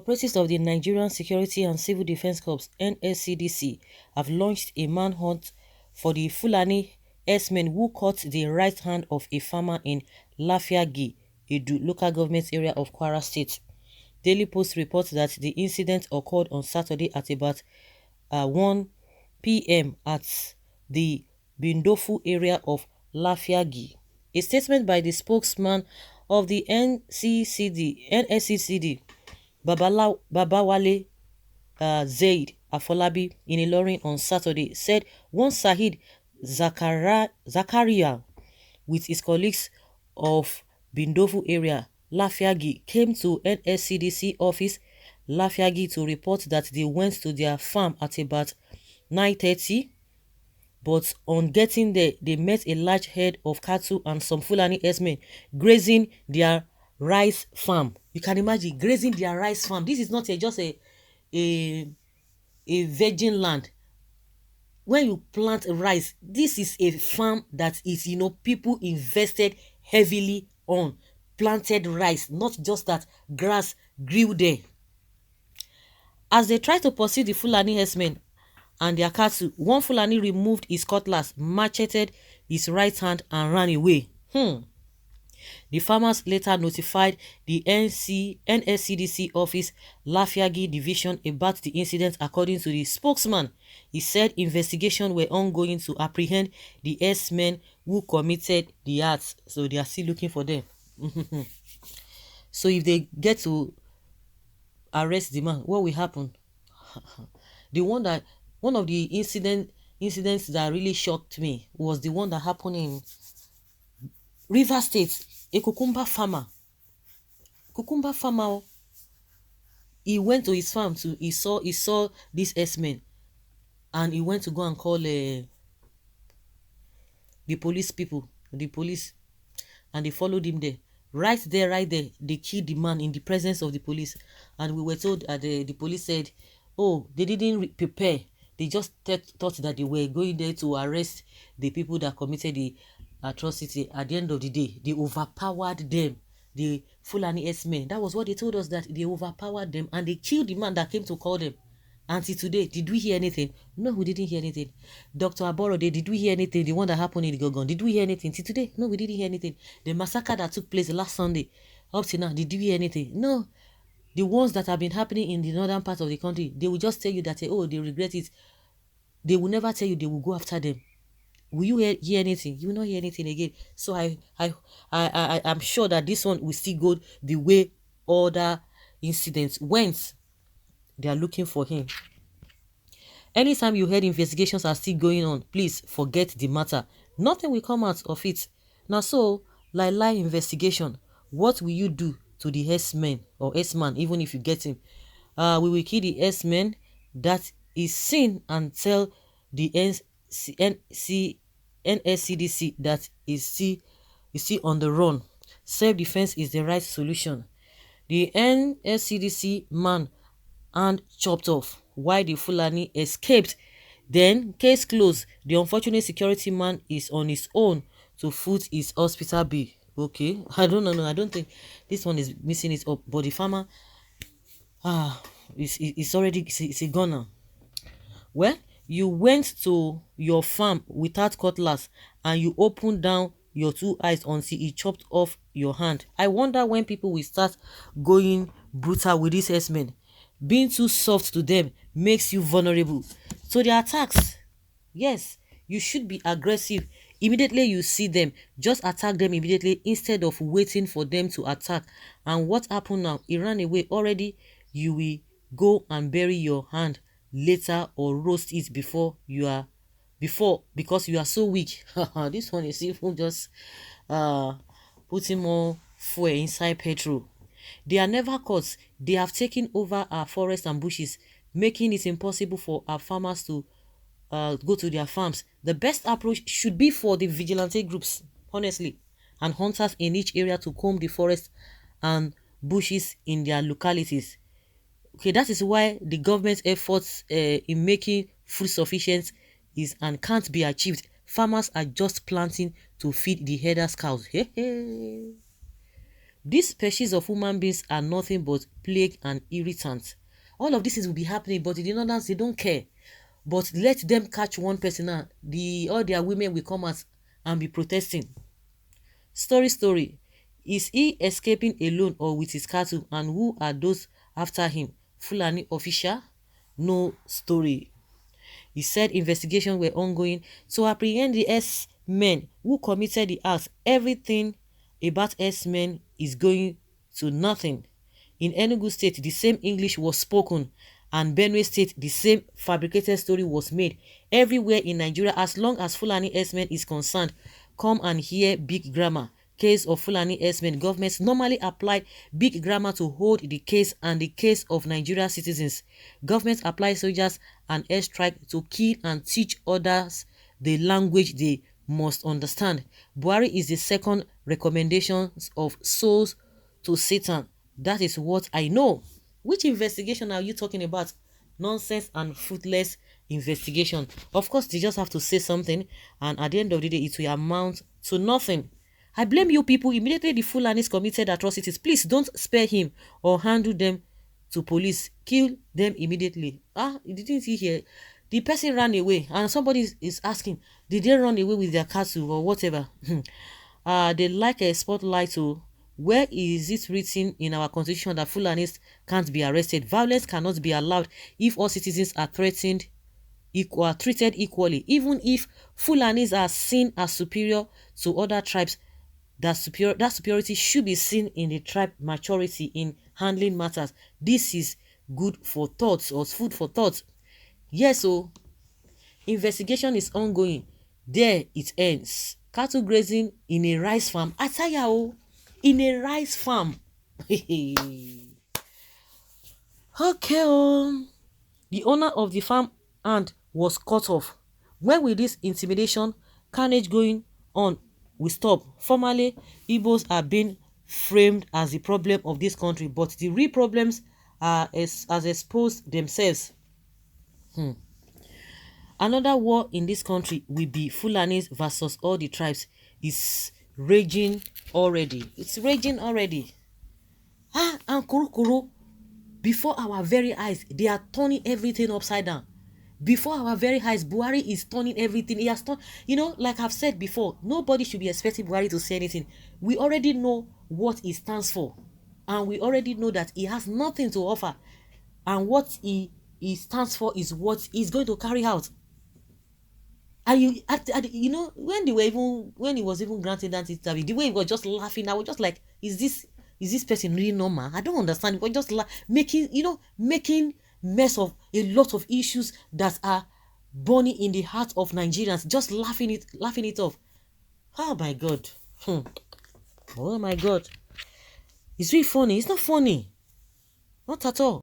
Operatives of the Nigerian Security and Civil Defense Corps (NSCDC) have launched a manhunt for the Fulani herdsmen who cut the right hand of a farmer in Lafiagi, Edu local government area of Kwara State. Daily Post reports that the incident occurred on Saturday at about 1 p.m. at the Bindofu area of Lafiagi. A statement by the spokesman of the NSCD, Babawale Zaid Afolabi in Ilorin on Saturday said one Sahid Zakaria with his colleagues of Bindofu area, Lafiagi, came to NSCDC office Lafiagi to report that they went to their farm at about 9:30, but on getting there, they met a large herd of cattle and some Fulani herdsmen grazing their rice farm. You can imagine grazing their rice farm. This is not just a virgin land. When you plant rice, this is a farm that is, people invested heavily on, planted rice, not just that grass grew there. As they tried to pursue the Fulani herdsmen and their cattle, one Fulani removed his cutlass, macheted his right hand and ran away. The farmers later notified the NSCDC office Lafiagi division about the incident. According to the spokesman, he said investigations were ongoing to apprehend the herdsmen who committed the acts, so they are still looking for them. So if they get to arrest the man, what will happen? One of the incidents that really shocked me was the one that happened in River State. A cucumber farmer, he went to his farm to he saw these herdsmen, and he went to go and call the police people, and they followed him there. Right there, they killed the man in the presence of the police, and we were told that the police said, oh, they didn't prepare. They just thought that they were going there to arrest the people that committed the atrocity. At the end of the day, they overpowered them, the Fulani herdsmen. That was what they told us, that they overpowered them and they killed the man that came to call them. Until today, did we hear anything? No, we didn't hear anything. Dr. Aborode, did we hear anything? The one that happened in the Gogon, did we hear anything? Till today, no, we didn't hear anything. The massacre that took place last Sunday, up to now, did we hear anything? No. The ones that have been happening in the northern part of the country, they will just tell you that, oh, they regret it. They will never tell you they will go after them. Will you hear anything? You will not hear anything again. So I'm sure that this one will still go the way other incidents went. They are looking for him. Anytime you heard investigations are still going on, please forget the matter. Nothing will come out of it. Now, so lie investigation. What will you do to the herdsman or herdsman, even if you get him? We will kill the herdsman that is seen and tell the NSCDC that is still on the run. Self-defense is the right solution. The NSCDC man hand chopped off while the Fulani escaped. Then case closed. The unfortunate security man is on his own to foot his hospital bill. Okay, I don't know. I don't think this one is missing it up. But the farmer, it's already it's a goner. Well, you went to your farm without cutlass and you opened down your two eyes until he chopped off your hand. I wonder when people will start going brutal with these herdsmen. Being too soft to them makes you vulnerable to their attacks. Yes, you should be aggressive. Immediately you see them, just attack them immediately instead of waiting for them to attack. And what happened now? He ran away. Already you will go and bury your hand later or roast it because you are so weak. This one is even just putting more fuel inside petrol. They are never caught. They have taken over our forests and bushes, making it impossible for our farmers to go to their farms. The best approach should be for the vigilante groups, honestly, and hunters in each area to comb the forest and bushes in their localities. Okay, that is why the government's efforts in making food sufficient is and can't be achieved. Farmers are just planting to feed the herders' cows. These species of human beings are nothing but plague and irritant. All of these things will be happening, but the others, they don't care. But let them catch one person now, all their women will come out and be protesting. Story. Is he escaping alone or with his cattle, and who are those after him? Fulani official? No story. He said investigations were ongoing to apprehend the Herdsmen who committed the acts. Everything about Herdsmen is going to nothing. In Enugu State, the same English was spoken, and Benue State, the same fabricated story was made. Everywhere in Nigeria, as long as Fulani Herdsmen is concerned, come and hear big grammar. Case of Fulani Herdsmen, governments normally apply big grammar to hold the case, and the case of Nigeria citizens. Governments apply soldiers and airstrike to kill and teach others the language they must understand. Buhari is the second recommendation of souls to Satan. That is what I know. Which investigation are you talking about? Nonsense and fruitless investigation. Of course, they just have to say something, and at the end of the day, it will amount to nothing. I blame you people. Immediately the Fulanis committed atrocities, please don't spare him or handle them to police. Kill them immediately. Didn't you hear? The person ran away, and somebody is asking, did they run away with their cattle or whatever? They like a spotlight. So where is it written in our constitution that Fulanis can't be arrested? Violence cannot be allowed if all citizens are treated equally. Even if Fulanis are seen as superior to other tribes, that superiority should be seen in the tribe maturity in handling matters. This is good for thoughts, or food for thought. Yes, so investigation is ongoing. There it ends. Cattle grazing in a rice farm. Ataya, in a rice farm. Okay. The owner of the farm hand was cut off. When will this intimidation carnage going on will stop? Formerly, Igbos are being framed as the problem of this country, but the real problems are as exposed themselves. Another war in this country will be Fulanis versus all the tribes. It's raging already. It's raging already. And Kuru, before our very eyes, they are turning everything upside down. Before our very eyes, Buhari is turning everything. He has turned, like I've said before, nobody should be expecting Buhari to say anything. We already know what he stands for, and we already know that he has nothing to offer, and what he stands for is what he's going to carry out. And when he was even granting that interview, the way he was just laughing, I was just like, is this person really normal? I don't understand. He was just making mess of a lot of issues that are burning in the heart of Nigerians, just laughing it off. Oh my God. Oh my God. It's really funny. It's not funny. Not at all.